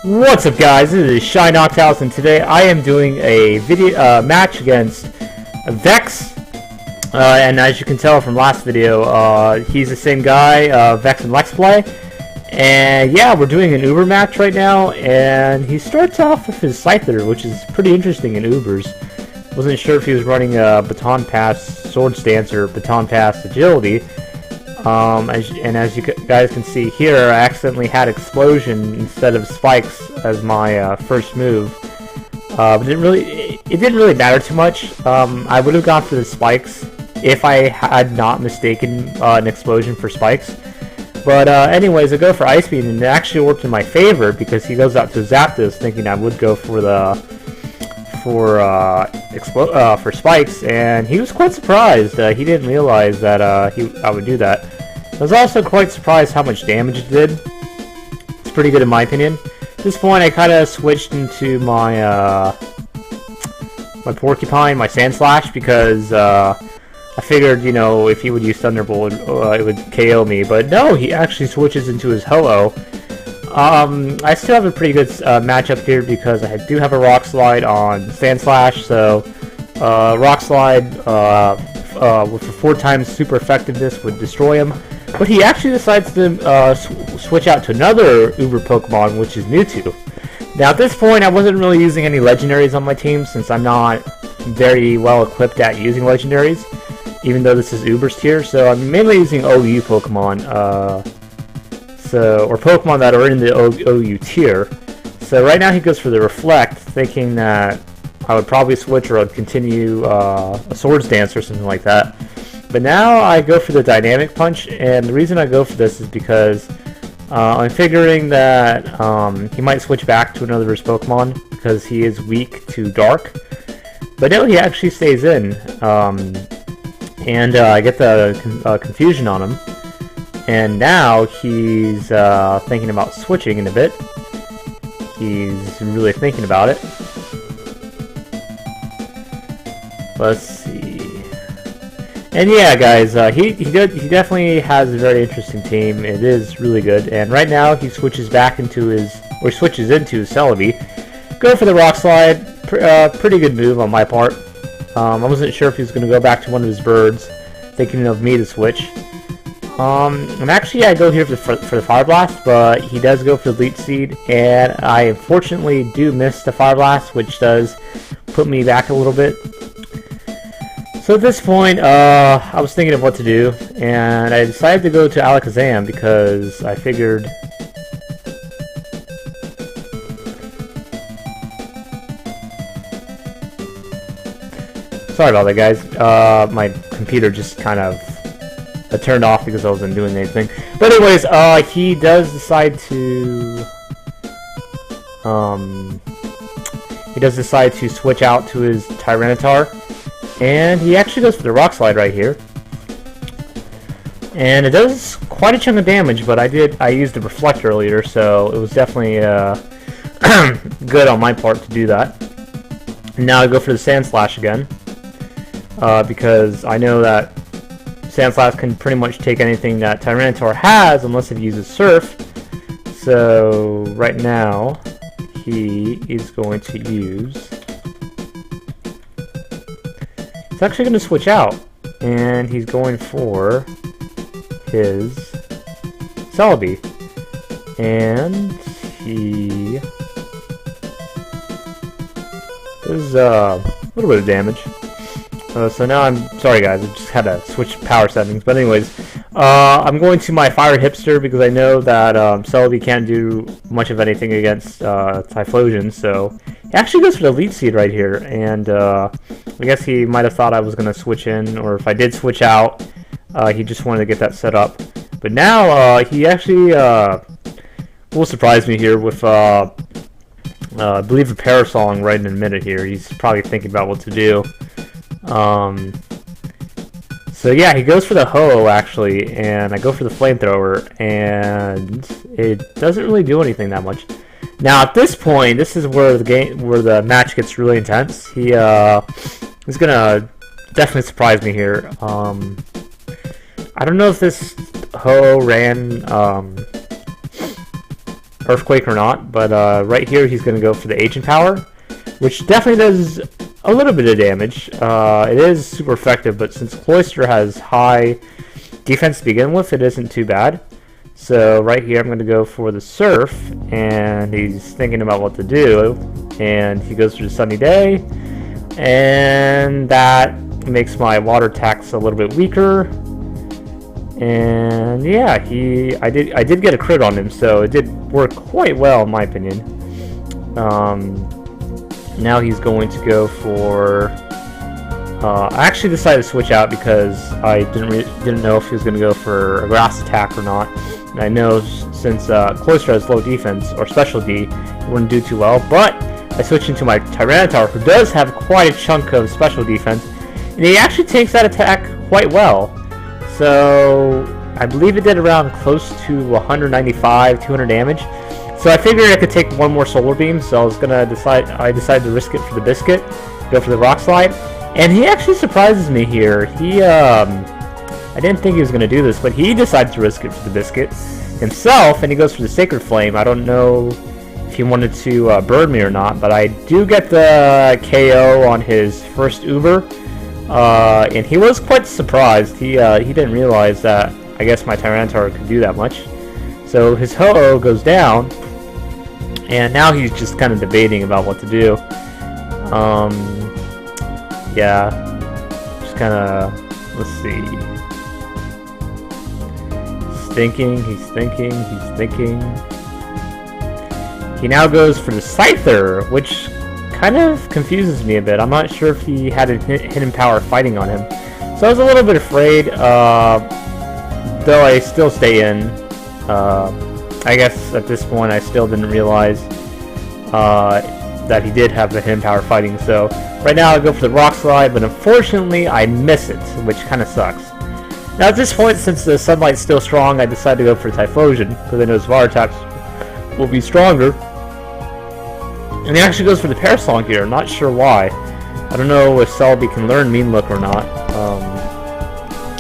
What's up, guys? This is Shy Nocthouse, and today I am doing a video match against Vex. And as you can tell from last video, he's the same guy, Vex and Lex play. And yeah, we're doing an Uber match right now, and he starts off with his Scyther, which is pretty interesting in Ubers. Wasn't sure if he was running a Baton Pass Sword Stance or Baton Pass Agility. As you guys can see here, I accidentally had Explosion instead of Spikes as my first move. But it didn't really matter too much. I would have gone for the Spikes if I had not mistaken an Explosion for Spikes. But anyways, I go for Ice Beam, and it actually worked in my favor because he goes out to Zapdos, thinking I would go for for Spikes, and he was quite surprised. He didn't realize that I would do that. I was also quite surprised how much damage it did. It's pretty good in my opinion. At this point, I kind of switched into my my Porcupine, my Sandslash, because I figured, you know, if he would use Thunderbolt, it would KO me. But no, he actually switches into his Ho-Oh. I still have a pretty good matchup here because I do have a Rock Slide on Sandslash, so Rock Slide with a 4 times super effectiveness would destroy him. But he actually decides to switch out to another Uber Pokemon, which is Mewtwo. Now at this point, I wasn't really using any legendaries on my team since I'm not very well equipped at using legendaries, even though this is Uber's tier. So I'm mainly using OU Pokemon. Or Pokemon that are in the OU tier. So right now he goes for the Reflect, thinking that I would probably switch or I'd continue a Swords Dance or something like that. But now I go for the Dynamic Punch, and the reason I go for this is because I'm figuring that he might switch back to another of his Pokemon because he is weak to Dark. But no, he actually stays in, and I get the Confusion on him. And now he's thinking about switching in a bit. He's really thinking about it. Let's see. And yeah, guys, he definitely has a very interesting team. It is really good. And right now he switches back into his Celebi. Go for the Rock Slide. Pretty good move on my part. I wasn't sure if he was going to go back to one of his birds, thinking of me to switch. And actually I go here for the Fire Blast, but he does go for the Leech Seed, and I unfortunately do miss the Fire Blast, which does put me back a little bit. So at this point, I was thinking of what to do, and I decided to go to Alakazam because I figured sorry about that, guys. My computer just kind of turned off because I wasn't doing anything. But anyways, he does decide to switch out to his Tyranitar, and he actually goes for the Rock Slide right here. And it does quite a chunk of damage, but I used the Reflect earlier, so it was definitely good on my part to do that. And now I go for the Sandslash again, because I know that Sandslash can pretty much take anything that Tyranitar has unless it uses Surf. So right now he is going to use... He's actually going to switch out, and he's going for his Celebi. And he does a little bit of damage. So now I'm sorry, guys. I just had to switch power settings. But anyways, I'm going to my Fire Hipster because I know that Celebi can't do much of anything against Typhlosion. So he actually goes for the Leech Seed right here, and I guess he might have thought I was going to switch in, or if I did switch out, he just wanted to get that set up. But now he actually will surprise me here with I believe a Parasong right in a minute here. He's probably thinking about what to do. So yeah, he goes for the Ho-Oh actually, and I go for the Flamethrower, and it doesn't really do anything that much. Now at this point, this is where the match gets really intense. He's gonna definitely surprise me here. I don't know if this Ho-Oh ran Earthquake or not, but right here he's going to go for the Agent Power, which definitely does a little bit of damage. It is super effective, but since Cloyster has high defense to begin with, it isn't too bad. So right here I'm going to go for the Surf, and he's thinking about what to do, and he goes for the Sunny Day, and that makes my water attacks a little bit weaker. And yeah, I did get a crit on him, so it did work quite well in my opinion. Now he's going to go for. I actually decided to switch out because I didn't know if he was going to go for a grass attack or not. And I know since Cloyster has low defense or special D, it wouldn't do too well. But I switched into my Tyranitar, who does have quite a chunk of special defense, and he actually takes that attack quite well. So I believe it did around close to 195, 200 damage. So I figured I could take one more Solar Beam, so I decided to risk it for the Biscuit, go for the Rock Slide, and he actually surprises me here. I didn't think he was going to do this, but he decided to risk it for the Biscuit himself, and he goes for the Sacred Flame. I don't know if he wanted to burn me or not, but I do get the KO on his first Uber. And he was quite surprised. He didn't realize that, I guess, my Tyranitar could do that much. So his Ho-Oh goes down, and now he's just kind of debating about what to do. Yeah, just kind of, let's see. He's thinking. He now goes for the Scyther, which kind of confuses me a bit. I'm not sure if he had a hidden power fighting on him. So I was a little bit afraid, though I still stay in. I guess at this point I still didn't realize that he did have the hidden power fighting. So right now I go for the Rock Slide, but unfortunately I miss it, which kind of sucks. Now at this point, since the Sunlight's still strong, I decided to go for Typhlosion, because I know his water attacks will be stronger. And he actually goes for the Parasong here. I'm not sure why. I don't know if Celebi can learn Mean Look or not.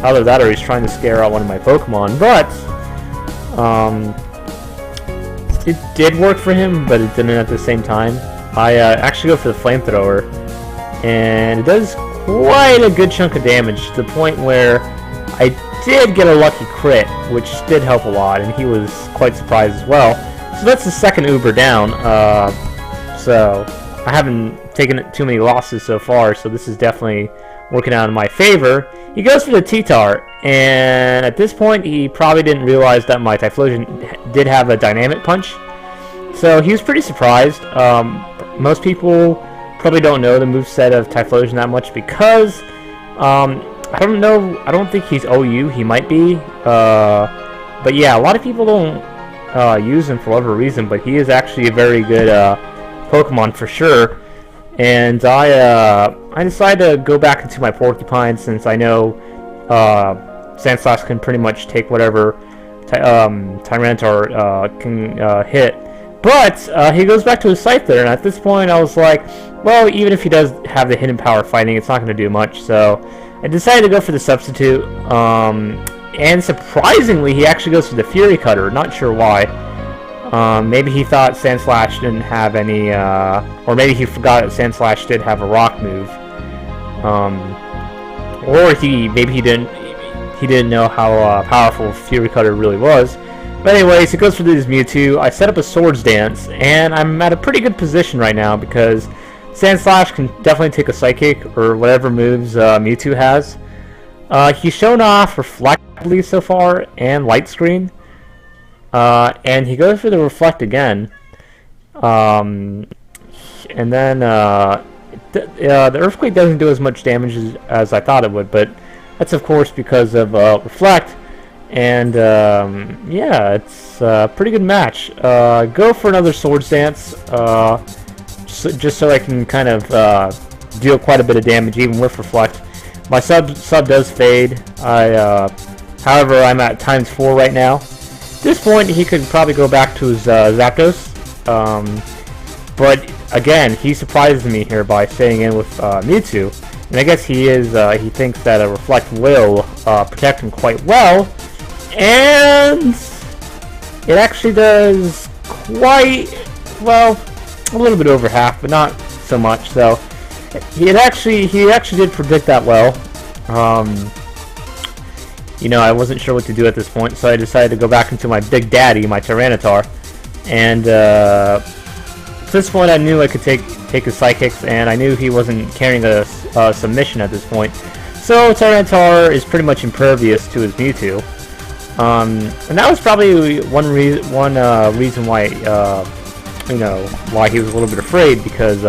Either that or he's trying to scare out one of my Pokemon. But it did work for him, but it didn't at the same time. I actually go for the Flamethrower, and it does quite a good chunk of damage, to the point where I did get a lucky crit, which did help a lot, and he was quite surprised as well. So that's the second Uber down. So I haven't taken too many losses so far, so this is definitely working out in my favor. He goes for the T-Tar, and at this point he probably didn't realize that my Typhlosion did have a Dynamic Punch. So he was pretty surprised. Most people probably don't know the moveset of Typhlosion that much because I don't know, I don't think he's OU, he might be. But yeah, a lot of people don't use him for whatever reason, but he is actually a very good Pokemon for sure. And I decided to go back into my Porcupine, since I know Sandslash can pretty much take whatever Tyranitar can hit. But he goes back to his Scyther, and at this point I was like, well, even if he does have the hidden power fighting, it's not going to do much. So I decided to go for the substitute. And surprisingly, he actually goes for the Fury Cutter. Not sure why. Maybe he thought Sandslash didn't have any, or maybe he forgot that Sandslash did have a rock move. Or maybe he didn't know how powerful Fury Cutter really was. But anyways, he goes for this Mewtwo. I set up a Swords Dance, and I'm at a pretty good position right now because Sandslash can definitely take a Psychic or whatever moves Mewtwo has. He's shown off Reflect, I believe, so far, and Light Screen. And he goes for the Reflect again. And then the Earthquake doesn't do as much damage as I thought it would, but that's of course because of Reflect. And yeah, it's a pretty good match. Go for another Swords Dance, just so I can kind of deal quite a bit of damage even with Reflect. My sub does fade. However, I'm at ×4 right now. At this point, he could probably go back to his Zapdos. But again, he surprised me here by staying in with Mewtwo. And I guess he thinks that a Reflect will protect him quite well. And it actually does well, a little bit over half, but not so much. So he actually did predict that well. You know, I wasn't sure what to do at this point, so I decided to go back into my Big Daddy, my Tyranitar, and at this point I knew I could take his Psychics, and I knew he wasn't carrying a submission at this point. So Tyranitar is pretty much impervious to his Mewtwo, and that was probably one reason why you know, why he was a little bit afraid, because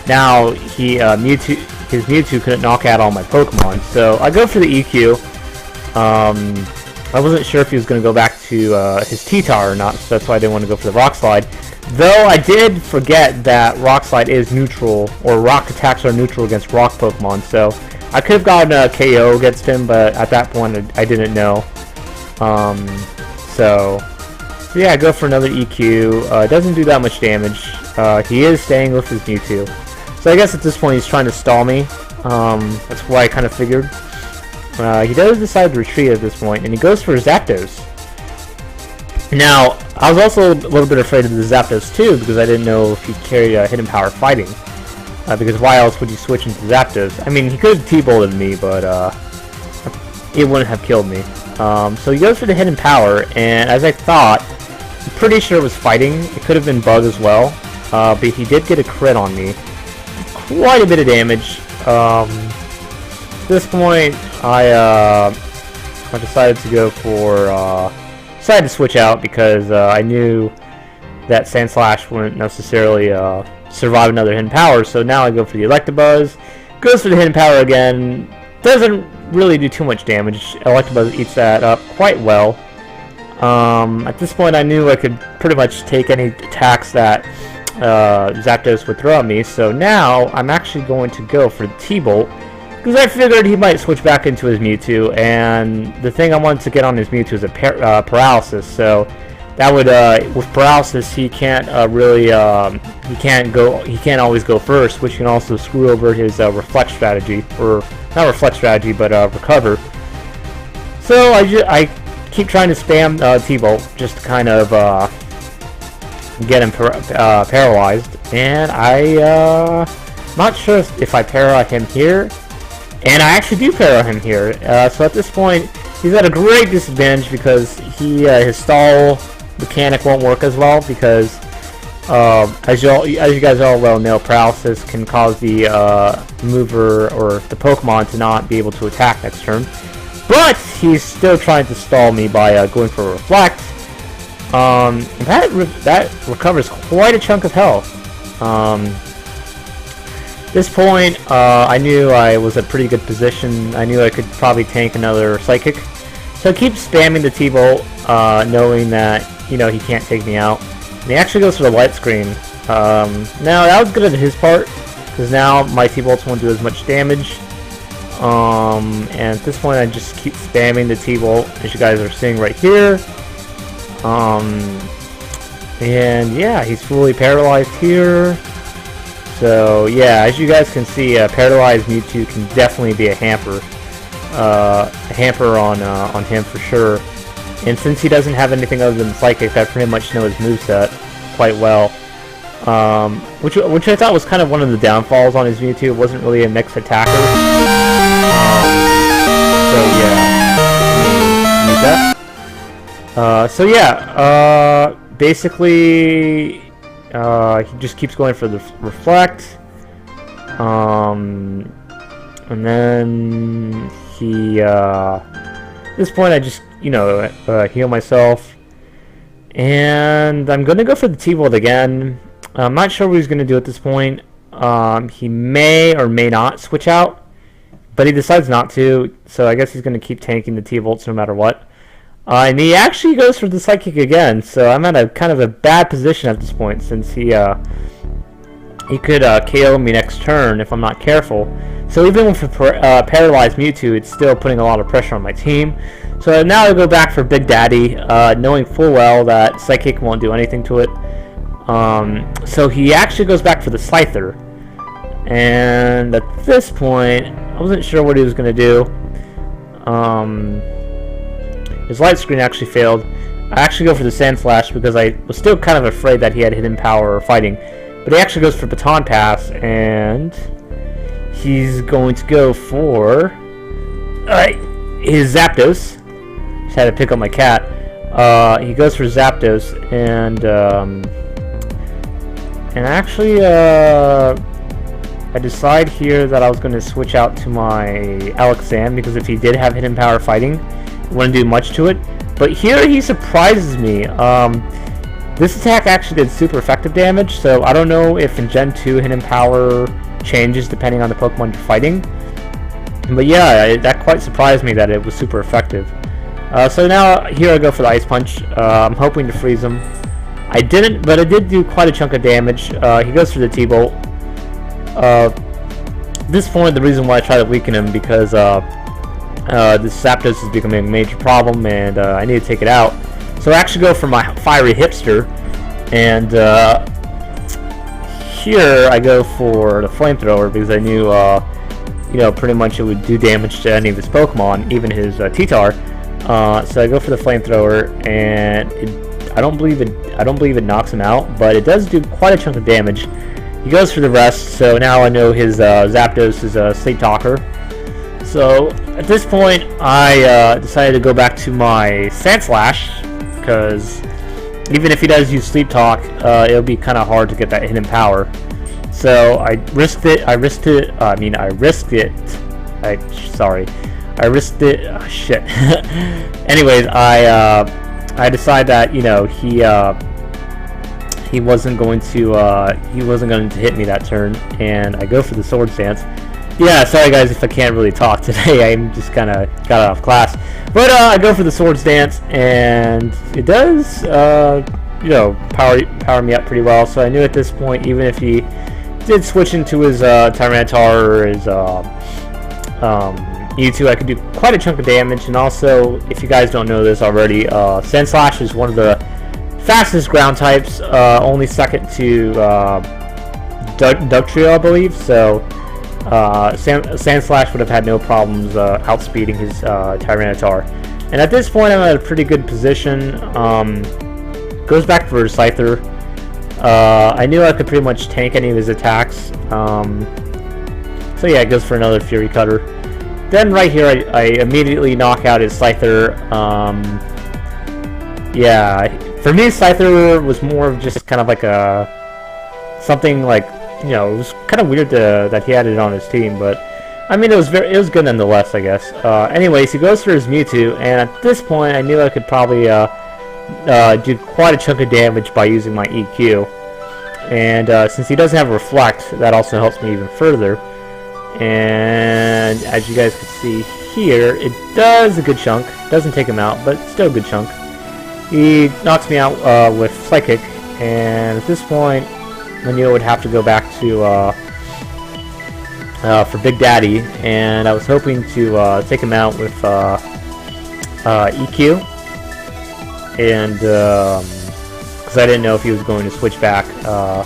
now his Mewtwo couldn't knock out all my Pokemon. So I go for the EQ. I wasn't sure if he was going to go back to his T-Tar or not, so that's why I didn't want to go for the Rock Slide. Though I did forget that Rock Slide is neutral, or Rock attacks are neutral against Rock Pokemon, so I could have gotten a KO against him, but at that point I didn't know. So yeah, I go for another EQ. It doesn't do that much damage. He is staying with his Mewtwo. So I guess at this point he's trying to stall me. That's why I kind of figured. He does decide to retreat at this point, and he goes for Zapdos. Now, I was also a little bit afraid of the Zapdos too, because I didn't know if he carried Hidden Power Fighting. Because why else would you switch into Zapdos? I mean, he could have T-bolted me, but it wouldn't have killed me. So he goes for the Hidden Power, and as I thought, I'm pretty sure it was Fighting. It could have been Bug as well, but he did get a crit on me. Quite a bit of damage. At this point, I decided to go for decided to switch out, because I knew that Sandslash wouldn't necessarily survive another Hidden Power. So now I go for the Electabuzz. Goes for the Hidden Power again. Doesn't really do too much damage. Electabuzz eats that up quite well. At this point, I knew I could pretty much take any attacks that Zapdos would throw at me. So now I'm actually going to go for the T-Bolt, because I figured he might switch back into his Mewtwo, and the thing I wanted to get on his Mewtwo is a Paralysis. So that would, with Paralysis, he can't really, he can't always go first, which can also screw over his Reflect strategy, or not Reflect strategy, but Recover. So I keep trying to spam T-Bolt just to kind of get him paralyzed, and I'm not sure if I para him here. And I actually do para him here, so at this point, he's at a great disadvantage, because his stall mechanic won't work as well, because as you guys all well know, Paralysis can cause the mover or the Pokemon to not be able to attack next turn. But he's still trying to stall me by going for a Reflect. That recovers quite a chunk of health. This point, I knew I was in a pretty good position. I knew I could probably tank another Psychic. So I keep spamming the T-Bolt, knowing that, you know, he can't take me out. And he actually goes for the Light Screen. Now, that was good on his part, because now my T-Bolts won't do as much damage. And at this point, I just keep spamming the T-Bolt, as you guys are seeing right here. And yeah, he's fully paralyzed here. So yeah, as you guys can see, Paralyzed Mewtwo can definitely be a hamper on him for sure. And since he doesn't have anything other than Psychic, I pretty much know his moveset quite well. Which I thought was kind of one of the downfalls on his Mewtwo. It wasn't really a mixed attacker. So yeah, basically, he just keeps going for the Reflect, and then he, at this point I just, you know, heal myself, and I'm gonna go for the T-Bolt again. I'm not sure what he's gonna do at this point. He may or may not switch out, but he decides not to, so I guess he's gonna keep tanking the T-Bolts no matter what. And he actually goes for the Psychic again, so I'm at a kind of a bad position at this point, since he could KO me next turn if I'm not careful. So even with Paralyzed Mewtwo, it's still putting a lot of pressure on my team. So now I go back for Big Daddy, knowing full well that Psychic won't do anything to it. So he actually goes back for the Scyther. And at this point, I wasn't sure what he was going to do. His Light Screen actually failed. I actually go for the Sandslash because I was still kind of afraid that he had hidden power or fighting. But he actually goes for Baton Pass, and he's going to go for his Zapdos. Just had to pick up my cat. He goes for Zapdos, and actually, I decide here that I was going to switch out to my Alakazam, because if he did have hidden power fighting, it wouldn't do much to it. But here he surprises me. This attack actually did super effective damage, so I don't know if in Gen 2 hidden power changes depending on the Pokemon you're fighting. But yeah, that quite surprised me that it was super effective. So now here I go for the Ice Punch. I'm hoping to freeze him. I didn't, but it did do quite a chunk of damage. He goes for the T-Bolt. At this point, the reason why I try to weaken him because this Zapdos is becoming a major problem, and I need to take it out. So I actually go for my Fiery Hipster, and here I go for the Flamethrower because I knew, you know, pretty much it would do damage to any of his Pokemon, even his T-Tar. So I go for the Flamethrower, and I don't believe it knocks him out, but it does do quite a chunk of damage. He goes for the rest, so now I know his Zapdos is a Sleep Talker. So at this point, I decided to go back to my Sandslash, because even if he does use Sleep Talk, it'll be kind of hard to get that hidden power. So I risked it. I risked it. Oh, shit. Anyways, I decided that, you know, he wasn't going to hit me that turn, and I go for the Sword Stance. Yeah, sorry guys if I can't really talk today. I'm just kind of got out of class. But I go for the Sword Stance, and it does, you know, power me up pretty well. So I knew at this point, even if he did switch into his Tyranitar or his Mewtwo, I could do quite a chunk of damage. And also, if you guys don't know this already, Sandslash is one of the fastest ground types, only second to Dugtrio, I believe. So Sandslash would have had no problems outspeeding his Tyranitar. And at this point, I'm at a pretty good position. Goes back for Scyther. I knew I could pretty much tank any of his attacks. So yeah, it goes for another Fury Cutter. Then right here, I immediately knock out his Scyther. Yeah, for me, Scyther was more of just kind of like something like, you know, it was kind of weird that he had it on his team, but I mean, it was good nonetheless, I guess. Anyways, he goes for his Mewtwo, and at this point, I knew I could probably do quite a chunk of damage by using my EQ. And since he doesn't have Reflect, that also helps me even further. And as you guys can see here, it does a good chunk. Doesn't take him out, but still a good chunk. He knocks me out with Psychic, and at this point, Manio would have to go back to for Big Daddy, and I was hoping to take him out with EQ, and because I didn't know if he was going to switch back to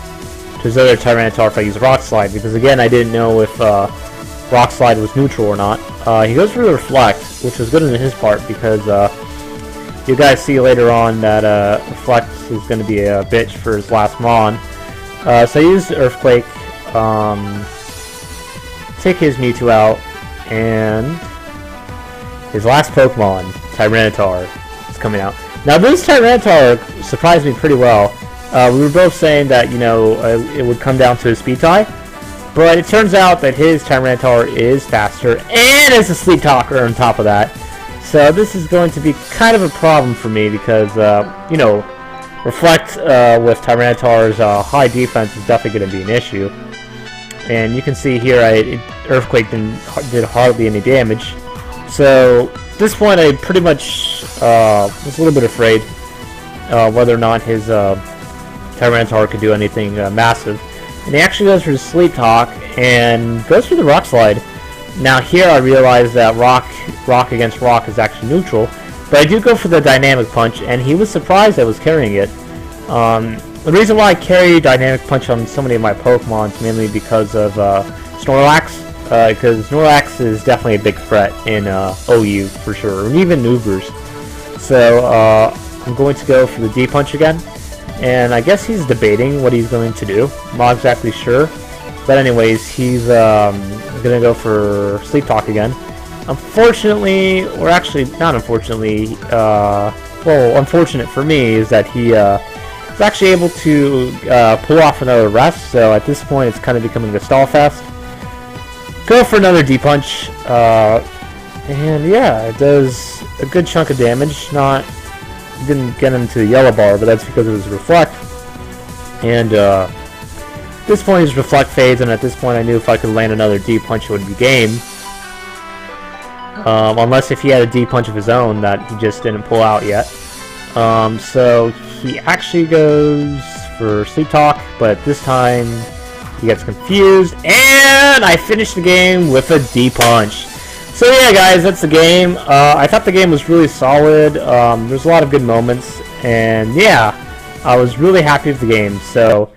his other Tyranitar if I use Rock Slide, because again I didn't know if Rock Slide was neutral or not. He goes for the Reflect, which was good on his part because you guys see later on that Reflect is going to be a bitch for his last Mon. So I used Earthquake, take his Mewtwo out, and his last Pokemon, Tyranitar, is coming out. Now this Tyranitar surprised me pretty well. We were both saying that, you know, it would come down to a speed tie, but it turns out that his Tyranitar is faster, and it's a Sleep Talker on top of that. So this is going to be kind of a problem for me because, you know, Reflect with Tyranitar's high defense is definitely going to be an issue. And you can see here, Earthquake did hardly any damage. So at this point, I pretty much was a little bit afraid whether or not his Tyranitar could do anything massive. And he actually goes for the Sleep Talk and goes for the Rock Slide. Now here I realize that Rock against Rock is actually neutral. But I do go for the Dynamic Punch, and he was surprised I was carrying it. The reason why I carry Dynamic Punch on so many of my Pokemon is mainly because of Snorlax, because Snorlax is definitely a big threat in OU for sure, or even Ubers. So I'm going to go for the D-punch again. And I guess he's debating what he's going to do. I'm not exactly sure. But anyways, he's going to go for Sleep Talk again. Unfortunately, or actually not unfortunately, well, unfortunate for me is that he is actually able to pull off another rest. So at this point, it's kind of becoming a stall fest. Go for another D-punch. And yeah, it does a good chunk of damage. Didn't get into the yellow bar, but that's because it was Reflect. And at this point his Reflect fades, and at this point I knew if I could land another D-punch it would be game. Unless if he had a D-punch of his own that he just didn't pull out yet. So he actually goes for Sleep Talk, but this time he gets confused, and I finished the game with a D-punch. So yeah, guys, that's the game. I thought the game was really solid. There's a lot of good moments, and yeah, I was really happy with the game. So.